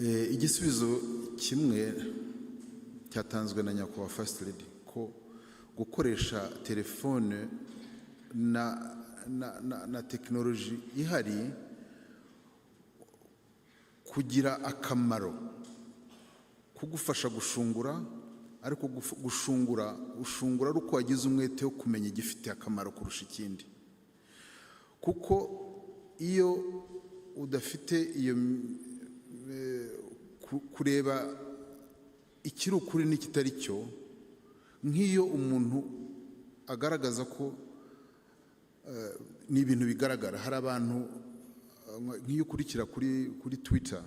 igisubizo kimwe cyatanzwe na nyakubahwa First Lady ko gukoresha telefone na tekinoloji ihari kugira akamaro kugufasha gushungura, ariko gushungura ari uko wagize umwete wo kumenya igifite akamaro kurusha ikindi. Kuko iyo udafite iyo kureba ikiri ukuri n'ikitari cyo, nk'iyo umuntu agaragaza ko ni ibintu bigaragara, hari abantu nk'iyo ukurikira kuri Twitter,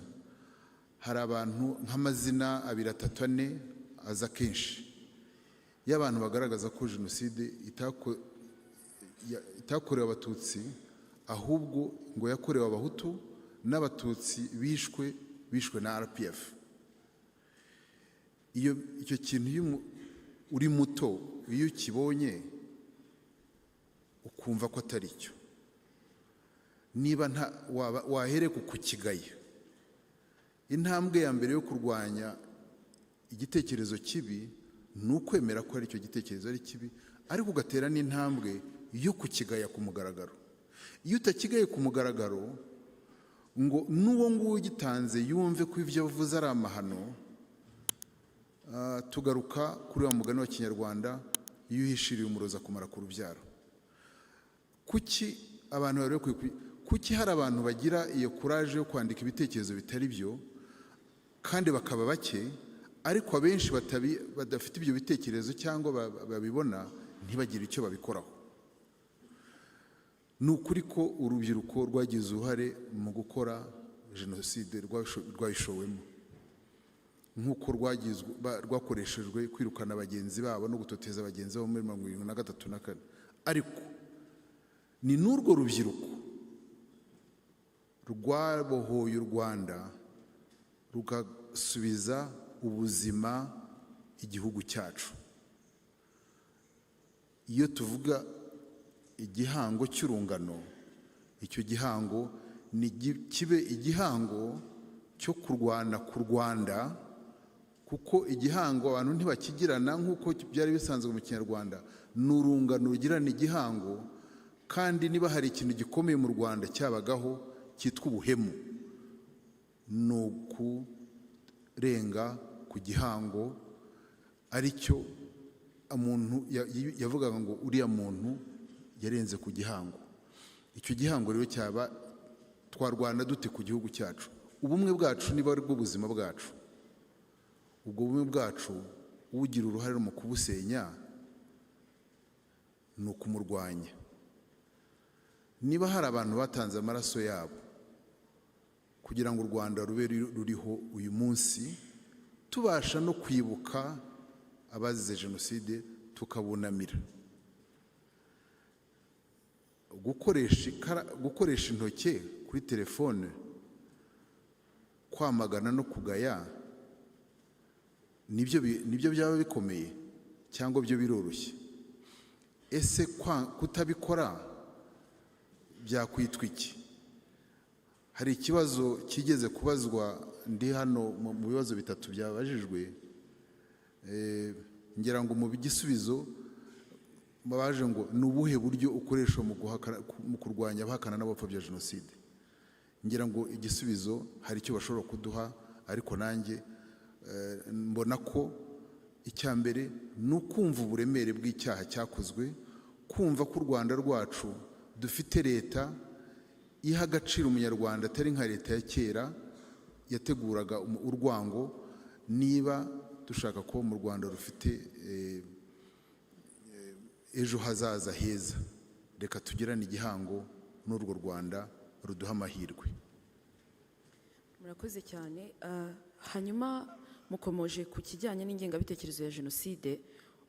hari abantu nk'amazina 2, 3, 4 aza kenshi y'abantu bagaragaza ko Jenoside itakorewe Abatutsi, ahubwo ngo yakorewe Abahutu n'Abatutsi bishwe na RPF. Icyo kintu iyo uri muto, iyo ukibonye ukumva ko atari cyo, niba wahere kukigaya. Intambwe ya mbere yo kurwanya igitekerezo kibi ni ukwemera ko ari cyo gitekerezo ari kibi, ariko ugatera n'intambwe yo kukigaya ku mugaragaro. Iyo utakigaye ku mugaragaro ngo n'uwo nguwo ugitanze yumve ko ibyo avuze ari amahano, tugaruka kuri wa mugani wa Kinyarwanda, iyo uhishiriye umurozi akumara ku rubyaro. Kuki hari abantu bagira iyo courage yo kwandika ibitekerezo bitari byo kandi bakaba bake, ariko abenshi badafite ibyo bitekerezo cyangwa babibona ntibagire icyo babikoraho? Ni ukuri ko urubyiruko rwagize uruhare mu gukora Jenoside, rwayishowemo, nk'uko rwakoreshejwe kwirukana bagenzi babo no gutoteza bagenzi babo muri 1973 na 4. Ariko ni n'urwo rubyiruko rwabohoye u Rwanda rugasubiza ubuzima igihugu cyacu. Iyo tuvuga igihango cy'urungano, icyo gihango ni kibe igihango cyo kurwana ku Rwanda, kuko igihango abantu ntibakigirana nk'uko byari bisanzwe mu Kinyarwanda. Ni urungano rugirana igihango, kandi niba hari ikintu gikomeye mu Rwanda cyabagaho cyitwa ubuhemu, ni ukurenga ku gihango, aricyo umuntu yavugaga ngo uriya muntu yarenze ku gihango. Icyo gihango rero cyaba twarwana dute ku gihugu cyacu? Ubumwe bwacu niba ari bwo buzima bwacu, ubwo bumwe bwacu ugira uruhare mu kubusenya ni ukumurwanya. Niba hari abantu batanze amaraso yabo kugira ngo u Rwanda rube ruriho uyu munsi, tubasha no kwibuka abazize Jenoside tukabunamira, gukoresha intoke kuri telefone, kwamagana no kugaya, nibyo byaba bikomeye cyangwa byo biroroshye? Ese kutabikora byakwitwa iki? Hari ikibazo kigeze kubazwa, ndi hano mu bibazo 3 byabajijwe, ngira ngo mu gisubizo babaje ngo ni ubuhe buryo ukoresha mu kurwanya abahakana n'abapfa bya Jenoside. Ngira ngo igisubizo hari icyo bashobora kuduha, ariko nanjye mbona ko icya mbere ni ukumva uburemere bw'icyaha cyakozwe, kumva ko u Rwanda rwacu dufite leta iha agaciro umunyarwanda, atari nka leta ya kera yateguraga urwango. Niba dushaka ko mu Rwanda rufite ejo hazaza heza, reka tugirane igihango n'urwo Rwanda ruduha amahirwe. Murakoze cyane. Hanyuma mukomoje ku kijyanye n'ingengabitekerezo ya Jenoside,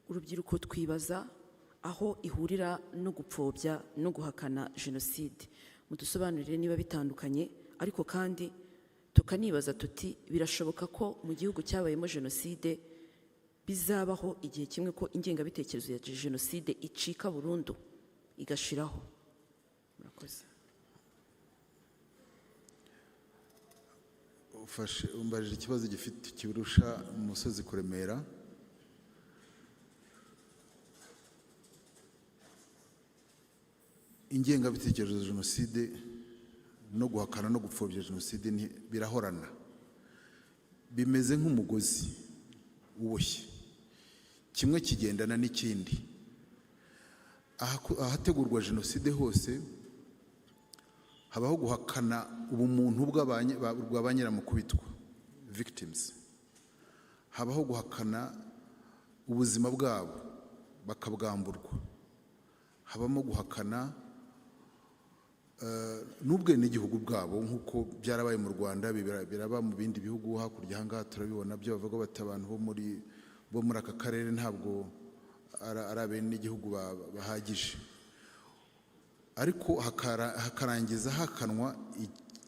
urubyiruko twibaza aho ihurira no gupfobya no guhakana Jenoside. Mudusobanurire niba bitandukanye, ariko kandi tukanibaza tuti birashoboka ko mu gihugu cyabayemo Jenoside bizabaho igihe kimwe ko ingengabitekerezo ya Jenoside icika burundu igashiraho? Murakoze. umbajije ikibazo gifite kiburusha umusozi kuremera. Ingengabitekerezo ya Jenoside no guhakana no gupfobya Jenoside birahorana, bimeze nk'umugozi uboshye, kimwe kigendana n'ikindi. Ahategurwa Jenoside hose habaho guhakana ubumuntu bwa banyiramukubitwa, victims, habaho guhakana ubuzima bwabo bakabwamburwa, habamo guhakana n'ubwenegihugu bwabo, nk'uko byarabaye mu Rwanda, biraba mu bindi bihugu hakurya. Aha ngaha turabibona byo bavuga bati abantu bo muri aka karere ntabwo ari abenegihugu bahagije, ariko hakarangiza hakanwa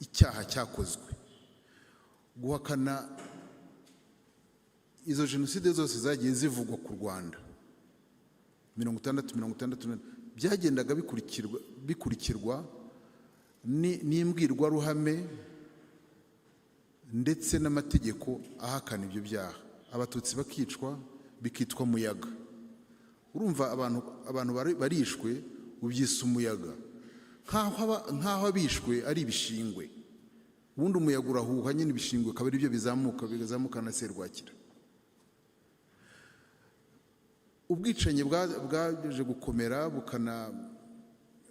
icyaha cyakozwe. Guhakana izo Jenoside zose zagiye zivugwa ku Rwanda 60 byagendaga bikurikirwa n'imbwirwaruhame ndetse n'amategeko ahakana ibyo byaha. Abatutsi bakicwa, bikitwa muyaga. Urumva abantu barishwe ubyisa umuyaga, nk'aho abishwe ari ibishingwe. Ubundi umuyaga urahuha, nyine ibishingwe akaba ari byo bizamuka na serwakira. Ubwicanyi bwaje gukomera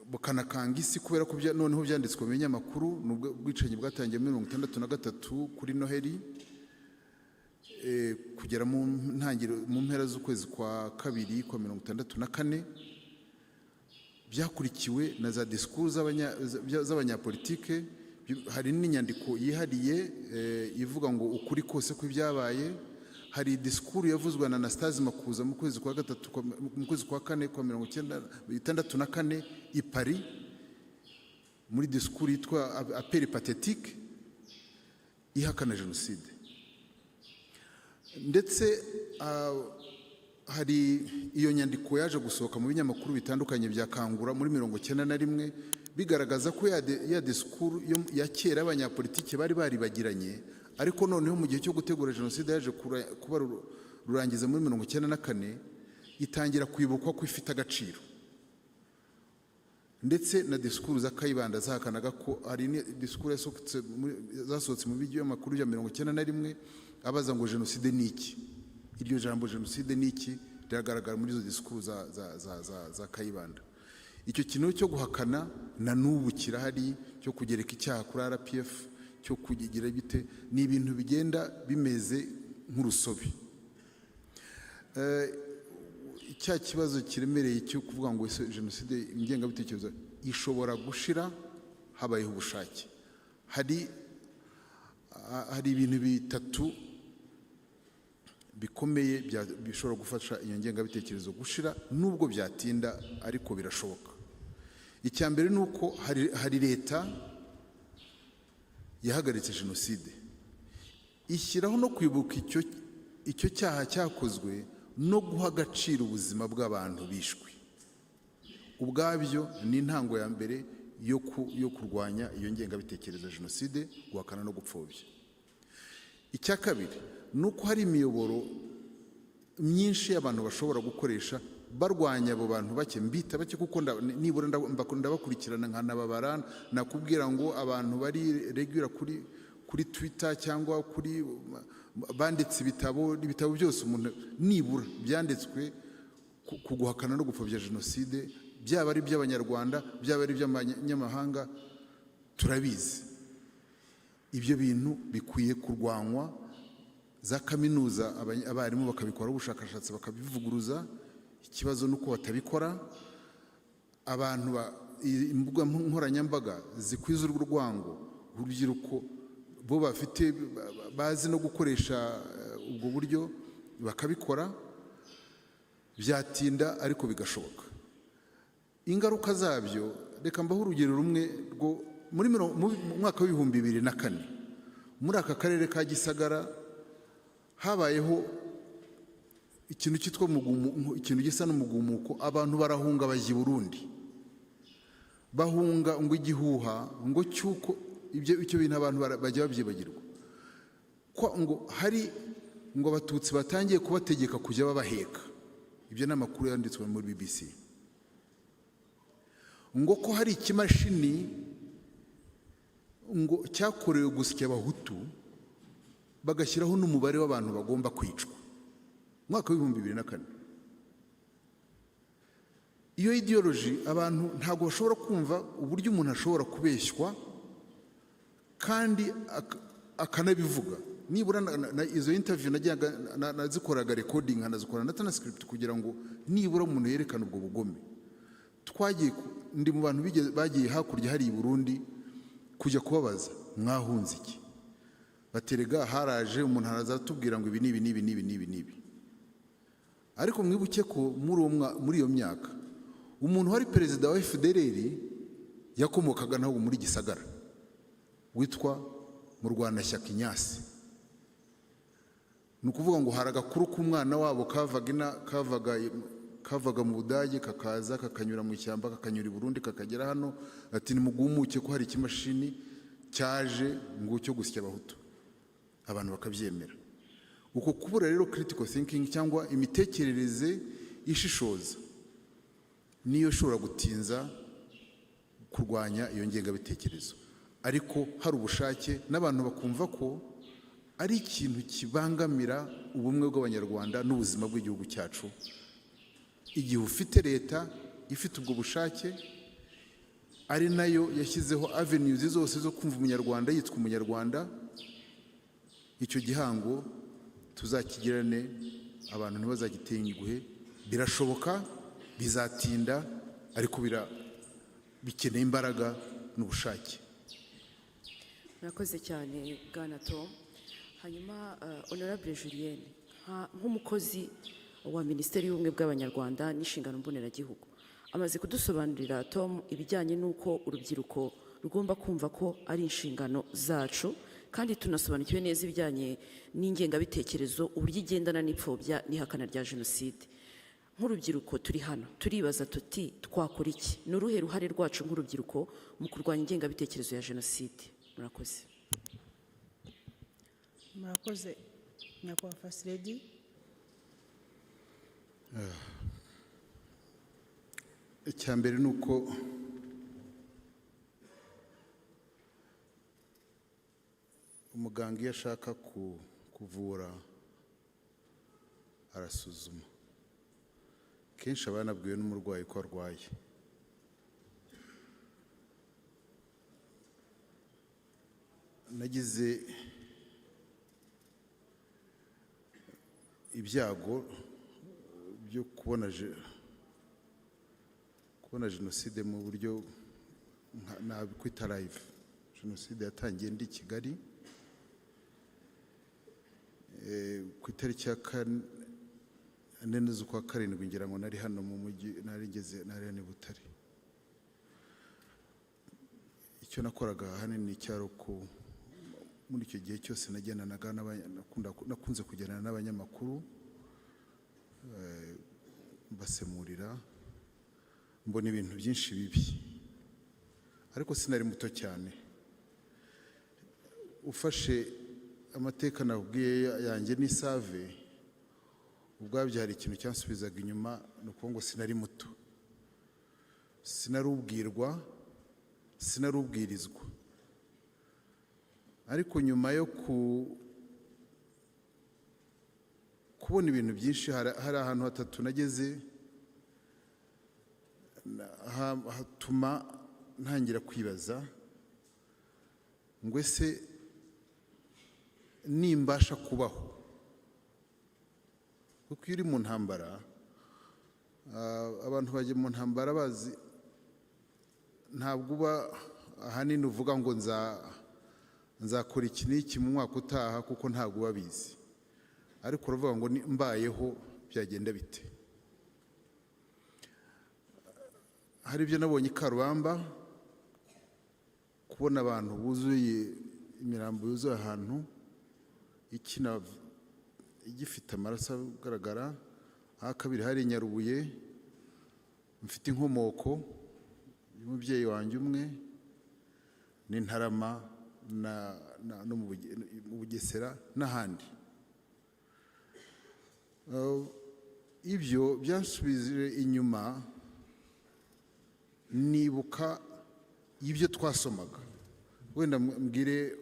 bukanakanga isi, kubera ko noneho byanditswe mu binyamakuru. Nubwo ubwicanyi bwatangiye muri 1963 kuri Noheli, kugera mu mpera z'ukwezi kwa kabiri kwa 1964, byakurikiwe na za disikuru z'abanyapolitike. Hari n'inyandiko yihariye ivuga ngo ukuri kose kw'ibyabaye. Hari disikuru yavuzwe na Anastase Makuza mu kwezi kwa gatatu mu kwezi kwa kane kwa 1964 i Paris, muri disikuru yitwa Appel Pathétique ihakana Jenoside. Ndetse hari iyo nyandiko yaje gusohoka mu binyamakuru bitandukanye bya Kangura muri 1991, bigaragaza ko ya disikuru ya kera abanyapolitike bari baribagiranye, ariko noneho mu gihe cyo gutegura Jenoside yaje kuba rurangiza muri 1994, itangira kwibukwa ko ifite agaciro. Ndetse na disikuru za Kayibanda zahakanaga ko hari disikuru zasohotse mu binyamakuru bya 1991 abaza ngo Jenoside ni iki. Iryo jambo Jenoside ni iki riragaragara muri izo disikuru za Kayibanda. Icyo kintu cyo guhakana na n'ubu kirahari, cyo kugereka icyaha kuri RPF, cyo kugira bite, ni ibintu bigenda bimeze nk'urusobe. Icya kibazo kiremereye cyo kuvuga ngo Jenoside ingengabitekerezo ishobora gushira habayeho ubushake. Hari ibintu bitatu bikomeye bishobora gufasha iyo ngengabitekerezo gushira, nubwo byatinda ariko birashoboka. Icya mbere ni uko hari leta yahagaritse Jenoside, ishyiraho no kwibuka icyo cyaha cyakozwe no guha agaciro ubuzima bw'abantu bishwe. Ubwabyo ni intango ya mbere yo kurwanya iyo ngengabitekerezo ya Jenoside, guhakana no gupfobya. Icya kabiri ni uko hari imiyoboro myinshi y'abantu bashobora gukoresha barwanya abo bantu bake, mbita bake kuko nibura ndabakurikirana nkanababara. Nakubwira ngo abantu bari regular kuri Twitter cyangwa kuri banditse ibitabo byose umuntu nibura byanditswe ku guhakana no gupfobya Jenoside, byaba ari by'Abanyarwanda byaba ari by'abanyamahanga, turabizi. Ibyo bintu bikwiye kurwanywa. Za kaminuza abarimu bakabikora ubushakashatsi bakabivuguruza. Ikibazo nuko batabikora. Abantu imbuga nkoranyambaga zikwiza urwango, urubyiruko bo bazi no gukoresha ubwo buryo bakabikora, byatinda ariko bigashoboka. Ingaruka zabyo, reka mbaho urugero rumwe rwo muri mwaka wa 2004 muri aka karere ka Gisagara habayeho ikintu cyitwa ikintu gisa n'umugumuko. Abantu barahunga bajya i Burundi, bahunga ngo igihuha ngo cyuko icyo bintu abantu bajya babyibagirwa. ngo hari ngo Abatutsi batangiye kubategeka kujya babaheka. Ibyo ni amakuru yanditswe muri BBC. Ngo ko hari ikimashini ngo cyakorewe gusya Abahutu bagashyiraho n'umubare w'abantu bagomba kwicwa. Mwaka wa 2004. Iyo ideology abantu ntabwo bashobora kumva uburyo umuntu ashobora kubeshywa kandi akanabivuga. Nibura izo interview nazikoraga recording nkazikora na transcript kugira ngo nibura umuntu yerekana ubwo bugome. Twagiye ndi mu bantu bagiye hakurya hari i Burundi kujya kubabaza mwahunze iki. Baterega haraje umuntu arazatubwira ngo ibi nibi. Ariko mwibuke ko muri iyo myaka umuntu wari perezida wa FDLR yakomokaga naho muri Gisagara witwa mu Rwanda Inyasi. Nukuvuga ngo haragakuru k'umwana wabo kavaga mu Budage kakaza kakanyura mu ishyamba kakanyura i Burundi kakagera hano ati nimugumuke ko hari ikimashini cyaje ngo cyo gusya Abahutu. Abantu bakabyemera. Uko kubura rero critical thinking cyangwa imitekerereze ishishoza niyo shobora gutinza kurwanya iyo ngengabitekerezo. Ariko hari ubushake n'abantu bakumva ko ari ikintu kibangamira ubumwe bw'Abanyarwanda n'ubuzima bw'igihugu cyacu. Igihe ufite leta ifite ubwo bushake ari nayo yashyizeho avenues zose zo kumva umunyarwanda yitwa umunyarwanda, icyo gihango tuzakigirane, abantu ntibazagitenguhe. Birashoboka, bizatinda, ariko bikeneye imbaraga n'ubushake. Murakoze cyane Bwana Tom. Hanyuma Honorable Julienne, nk'umukozi wa Minisiteri y'Ubumwe bw'Abanyarwanda n'inshingano mboneragihugu, amaze kudusobanurira Tom ibijyanye n'uko urubyiruko rugomba kumva ko ari inshingano zacu, kandi tunasobanukiwe neza ibijyanye n'ingengabitekerezo uburyo igendana n'ipfobya n'ihakana rya Jenoside. Nk'urubyiruko turi hano turibaza tuti twakora iki? Ni uruhe ruhare rwacu nk'urubyiruko mu kurwanya ingengabitekerezo ya Jenoside? Murakoze. Murakoze nyakubahwa First Lady. Icyambere ni uko umuganga iyo ashaka kuvura arasuzuma. Kenshi aba yanabwiwe n'umurwayi ko arwaye. Nagize ibyago byo kubona Jenoside mu buryo nabikwita live. Jenoside yatangiye ndi Kigali ku itariki ya 4 z'ukwa karindwi, ngira ngo nari hano mu mujyi, nari ni Butare. Icyo nakoraga hanini cyaro ko muri icyo gihe cyose nagendanaga nakunze kugendana n'abanyamakuru basemurira, mbona ibintu byinshi bibi, ariko sinari muto cyane. Ufashe amateka nabwiye yanjye n'isave, ubwabyo hari ikintu cyansubizaga inyuma, no kuvuga ngo sinari muto, sinarubwirwa, sinarubwirizwa. Ariko nyuma yo kubona ibintu byinshi, hari ahantu hatatu nageze hatuma ntangira kwibaza ngo ese nimbasha kubaho. Kuko iyo uri mu ntambara, abantu bagiye mu ntambara bazi, ntabwo uba ahanini uvuga ngo nzakora iki n'iki mu mwaka utaha, kuko ntabwo babizi. Ariko uravuga ngo mbayeho byagenda bite. Hari ibyo nabonye Karubamba, kubona abantu buzuye imirambo yuzuye ahantu, igifite amaraso agaragara. Aha kabiri hari Nyarubuye, mfite inkomoko y'umubyeyi wanjye umwe, n'Intarama no mu Bugesera n'ahandi. Ibyo byansubije inyuma, nibuka ibyo twasomaga. Wenda mbwire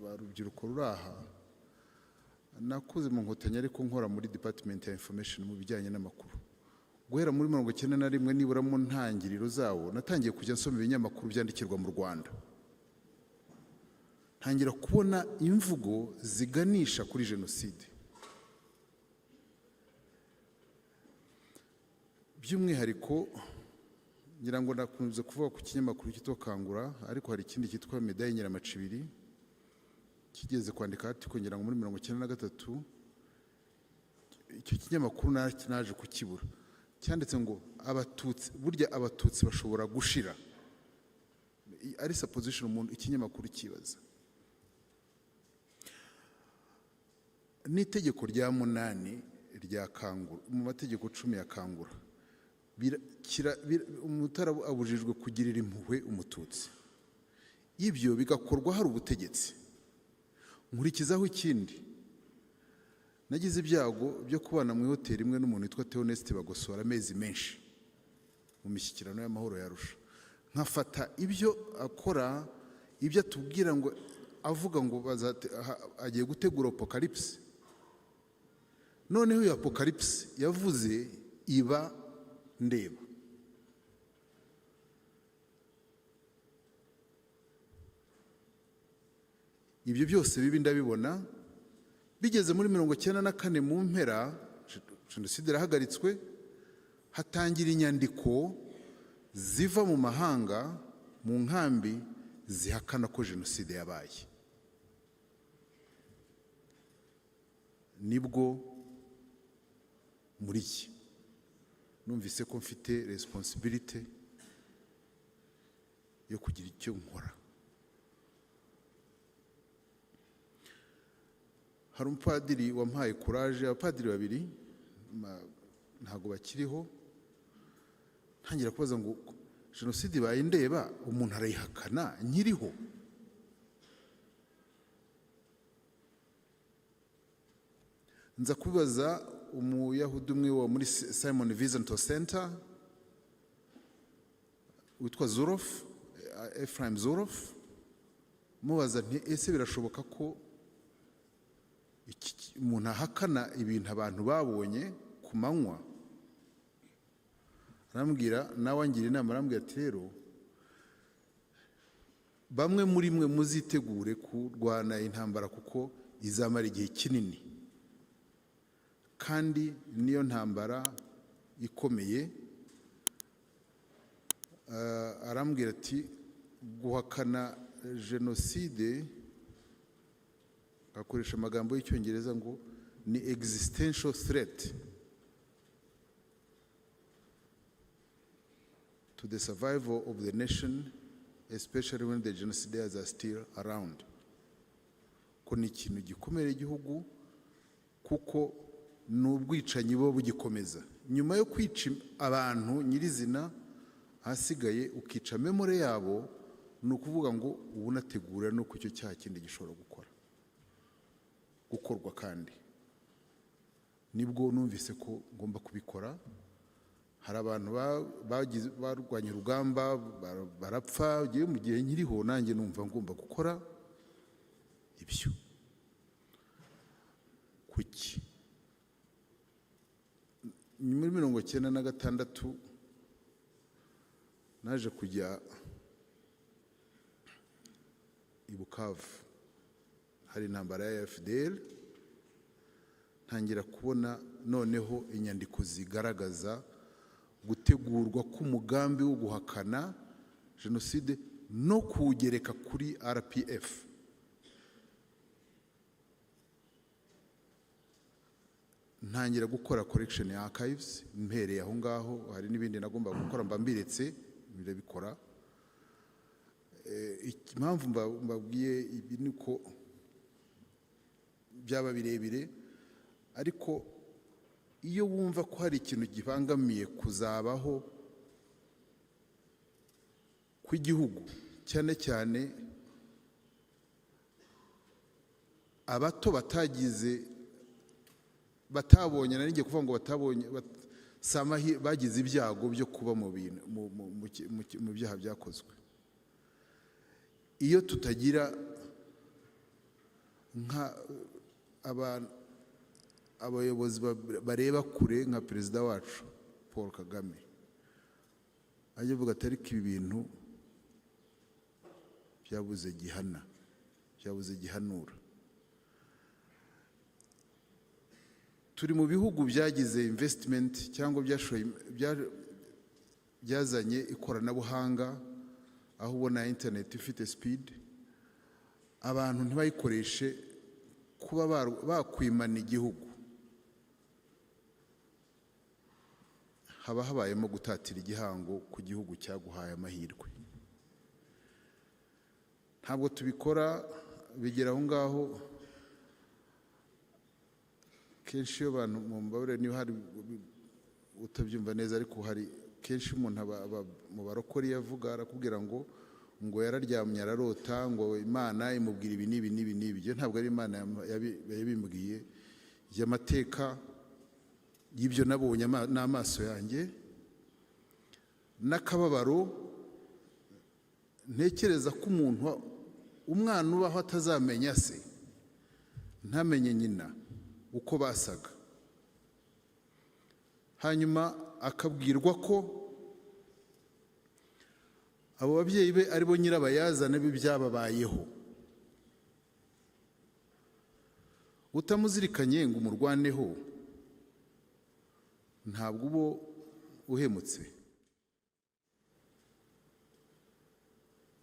urubyiruko ruraha, nakuze mu Nkotanyi ariko nkora muri department ya information mu bijyanye n'amakuru. Guhera muri 1991 nibura mu ntangiriro zawo natangiye kujya nsoma ibinyamakuru byandikirwa mu Rwanda, ntangira kubona imvugo ziganisha kuri Jenoside. By'umwihariko ngira ngo nakunze kuvuga ku kinyamakuru cyitwa Kangura, ariko hari ikindi cyitwa Medaille Nyiramacibiri kigeze kwandika article ngira ngo muri 1993. Icyo kinyamakuru naje kukibura, cyanditse ngo Abatutsi, burya Abatutsi bashobora gushira. Ari supposition umuntu ikinyamakuru kibaza. N'itegeko rya 8 rya Kangura, mu mategeko 10 ya Kangura, umutara abujijwe kugirira impuhwe Umututsi. Ibyo bigakorwa hari ubutegetsi. Nkurikizaho ikindi, nagize ibyago byo kubana mu hoteli imwe n'umuntu witwa Theoneste Bagosora amezi menshi mu mishyikirano y'amahoro yarusha. Nkafata ibyo akora, ibyo atubwira ngo avuga ngo agiye gutegura apocalypse. Noneho iyo apocalypse yavuze iba ndeba. Ibyo byose bibi ndabibona. Bigeze muri 1994 mu mpera, Jenoside irahagaritswe, hatangira inyandiko ziva mu mahanga mu nkambi zihakana ko Jenoside yabaye. Nibwo muri iki numvise ko mfite responsibility yo kugira icyo nkora. Hari umupadiri wampaye courage, abapadiri babiri ntago bakiriho, ntangira kubaza ngo Jenoside ibaye ndeba, umuntu arayihakana nkiriho. Nza kubibaza umuyahudi umwe wa muri Simon Wiesenthal Center witwa Zuroff, Ephraim Zuroff, mubaza nti ese birashoboka ko umuntu ahakana ibintu abantu babonye ku manywa? Arambwira, nawe angira inama, arambwira ati rero bamwe muri mwe muzitegure kurwana intambara kuko izamara igihe kinini, kandi niyo ntambara ikomeye. Arambwira ati guhakana Jenoside, akoresha amagambo y'Icyongereza ngo ni existential threat to the survival of the nation, especially when the genocidaires are still around. Ko ni ikintu gikomera igihugu kuko n'ubwicanyi bo bugikomeza. Nyuma yo kwica abantu nyirizina, hasigaye ukica memore yabo, ni ukuvuga ngo ubu nategura no ku cyo cyaha kindi gishobora gukorwa. Kandi nibwo numvise ko ngomba kubikora. Hari abantu barwanya urugamba barapfa, mu gihe nkiriho nanjye numva ngomba gukora ibyo. Kuki muri 1996 naje kujya i Bukavu, hari intambara ya FDL, ntangira kubona noneho inyandiko zigaragaza gutegurwa k'umugambi wo guhakana Jenoside no kugereka kuri RPF. Ntangira gukora collection ya archives, mpereye aho ngaho. Hari n'ibindi nagomba gukora mba mbiretse birabikora. Impamvu mbabwiye ibi niko byaba birebire, ariko iyo wumva ko hari ikintu gibangamiye kuzabaho kw'igihugu, cyane cyane abato batabonye nari ngiye kuvuga ngo batabonye bagize ibyago byo kuba mu byaha byakozwe. Iyo tutagira abayobozi bareba kure nka perezida wacu Paul Kagame ajya avuga ati ariko ibi bintu byabuze gihanura. Turi mu bihugu byagize investment cyangwa byazanye ikoranabuhanga, aho ubona internet ifite speed, abantu ntibayikoreshe kuba bakwimana igihugu. Haba habayemo gutatira igihango ku gihugu cyaguhaye amahirwe. Ntabwo tubikora, bigera aho ngaho kenshi iyo abantu mumbabarire niba hari utabyumva neza, ariko hari kenshi umuntu mu barokori yavuga arakubwira ngo yararyamye ararota ngo Imana imubwira ibi n'ibi n'ibi n'ibi. Ibyo ntabwo ari Imana yabimbwiye, y'amateka y'ibyo nabonye n'amaso yanjye n'akababaro. Ntekereza ko umwana ubaho atazamenya se, ntamenye nyina uko basaga, hanyuma akabwirwa ko abo babyeyi be ari bo nyirabayazana b'ibyababayeho. Utamuzirikanye ngo umurwaneho ntabwo uba uhemutse.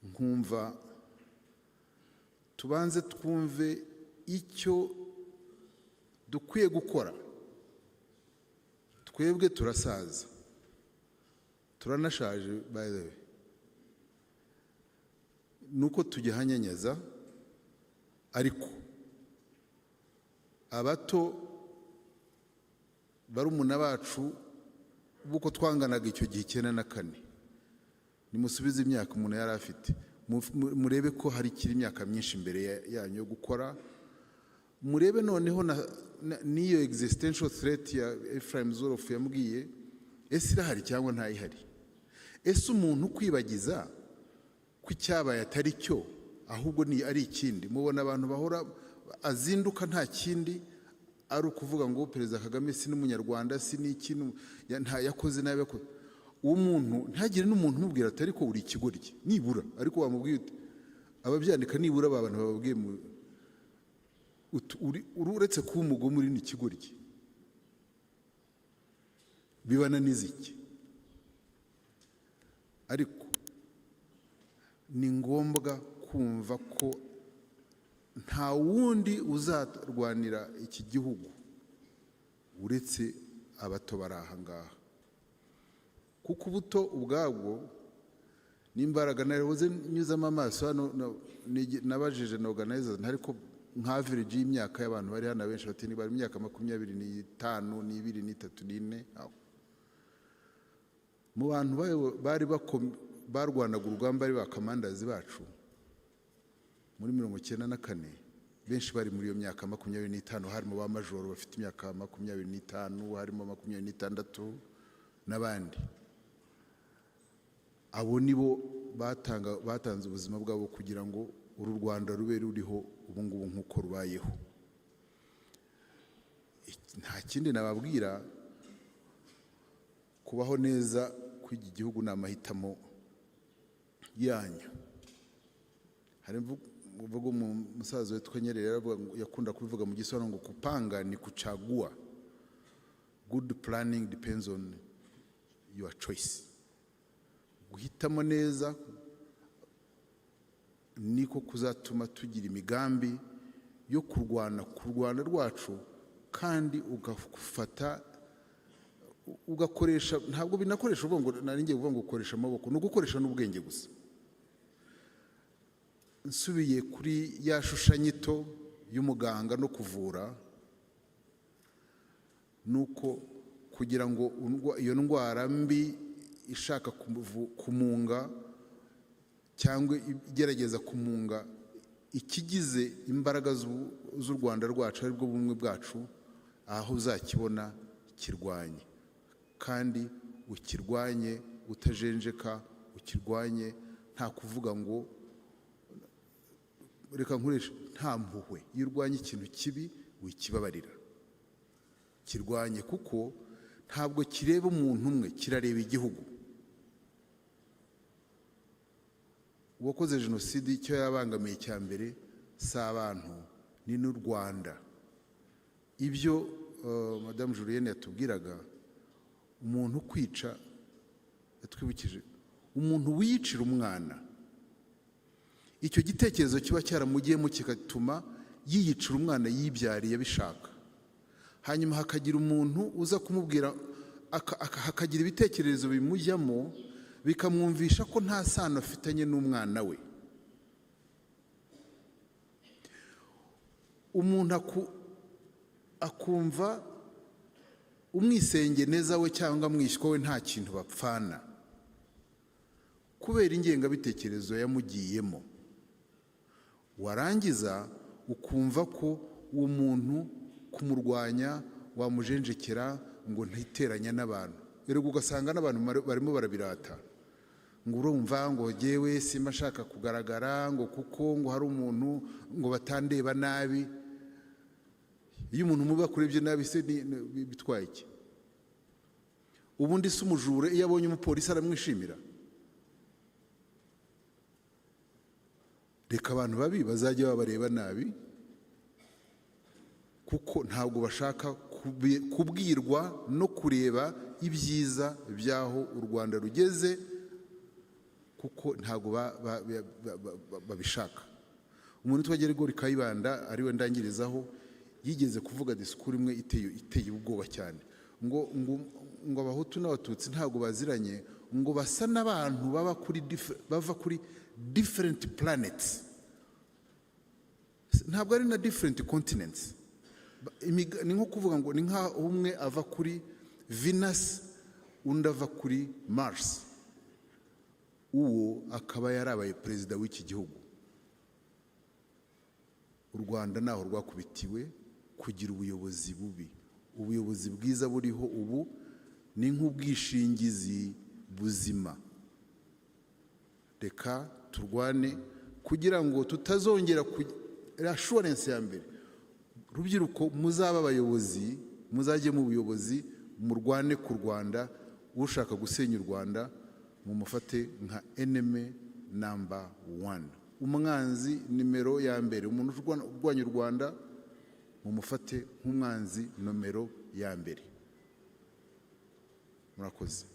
Nkumva tubanze twumve icyo dukwiye gukora. Twebwe turasaza, turanashaje by the way, nuko tugihanyanyaza, ariko abato barumuna bacu buko twanganaga icyo gihe 94, nimusubize imyaka umuntu yari afite, murebe ko hari kiri imyaka myinshi imbere yanyu yo gukora. Murebe noneho niyo existential threat ya Ephraim Zorof yambwiye, ese irahari cyangwa ntayihari? Ese umuntu kwibagiza ko icyabaye atari cyo ahubwo ni ari ikindi? Mubona abantu bahora azinduka nta kindi ari ukuvuga ngo Perezida Kagame si n'umunyarwanda, si n'ikintu yakoze nabi. Uwo muntu ntagire n'umuntu umubwira ati ariko uri ikigoryi nibura, ariko wamubwiye uti ababyandika nibura abantu bababwiye uretse kuba umugome uri n'ikigoryi, bibananiza iki? Ariko ni ngombwa kumva ko nta wundi uzarwanira iki gihugu uretse abato bari aha ngaha, kuko ubuto ubwabwo n'imbaraga. Nahoze nyuzamo amaso hano, nabajije na organizers, ariko nka average y'imyaka y'abantu bari hano benshi bati ni bari imyaka 25, 23, 24. Mu bantu bari barwanaga urugamba ari bakamandazi bacu muri 1994, benshi bari muri iyo myaka 25, harimo ba majoro bafite imyaka 25, harimo 26 n'abandi. Abo nibo batanze ubuzima bwabo kugira ngo uru Rwanda rube ruriho ubu ngubu nk'uko rubayeho. Nta kindi nababwira, kubaho neza kw'iki gihugu ni amahitamo yanyu. Hari mvugo umusaza witwa Nyerere yakunda kubivuga mu Giswahili ngo kupanga ni kuchagua. Good planning depends on your choice. Guhitamo neza niko kuzatuma tugira imigambi yo kurwana ku Rwanda rwacu, kandi ugafata ugakoresha, ntabwo binakoresha uvuga ngo naringiye kuvuga ngo ukoresha amaboko, no gukoresha n'ubwenge gusa. Nsubiye kuri ya shushanyito y'umuganga no kuvura, nuko kugira ngo iyo ndwara mbi ishaka kumunga cyangwa igerageza kumunga ikigize imbaraga z'u Rwanda rwacu aribwo bumwe bwacu, aho uzakibona kirwanye, kandi ukirwanye utajenjeka, ukirwanye nta kuvuga ngo reka nkoresha, nta mpuhwe. Iyo urwanye ikintu kibi wikibabarira, kirwanye, kuko ntabwo kireba umuntu umwe, kirareba igihugu. Uwakoze Jenoside icyo yabangamiye cya mbere si abantu, ni n'u Rwanda. Ibyo Madame Julienne yatubwiraga, umuntu kwica, yatwibukije umuntu wiyicira umwana, icyo gitekerezo kiba cyaramugiyemo kigatuma yiyicira umwana yibyariye bishaka. Hanyuma hakagira umuntu uza kumubwira, hakagira ibitekerezo bimujyamo bikamwumvisha ko nta sano afitanye n'umwana we. Umuntu akumva umwisengeneza we cyangwa mwishywa we nta kintu bapfana, kubera ingengabitekerezo yamugiyemo. Warangiza ukumva ko uwo muntu kumurwanya wamujenjekera ngo ntiteranya n'abantu. Erega ugasanga n'abantu barimo barabirata, ngo urumva ngo jyewe simba nshaka kugaragara, ngo kuko ngo hari umuntu ngo batandeba nabi. Iyo umuntu muba kurebye nabi se bitwaye iki? Ubundi se umujure iyo abonye umupolisi aramwishimira? Reka abantu babi bazajya babareba nabi, kuko ntabwo bashaka kubwirwa no kureba ibyiza by'aho u Rwanda rugeze, kuko ntabwo babishaka. Umuntu witwa Gerigori Kayibanda ariwe ndangirizaho, yigeze kuvuga disikuru imwe iteye ubwoba cyane, ngo abahutu n'abatutsi ntabwo baziranye, ngo basa n'abantu bava kuri different planets, ntabwo ari na different continents. Ni nko kuvuga ngo ni nka umwe ava kuri Venus undi ava kuri Mars. Uwo akaba yarabaye perezida w'iki gihugu. U Rwanda naho rwakubitiwe kugira ubuyobozi bubi. Ubuyobozi bwiza buriho ubu ni nk'ubwishingizi buzima. Reka turwane kugira ngo tutazongera assurance ya mbere. Rubyiruko muzaba abayobozi, muzajye mu buyobozi, murwane ku Rwanda. Ushaka gusenya u Rwanda mumufate nka enemy number 1, umwanzi numero ya mbere. Umuntu urwanya u Rwanda mumufate nk'umwanzi numero ya mbere. Murakoze.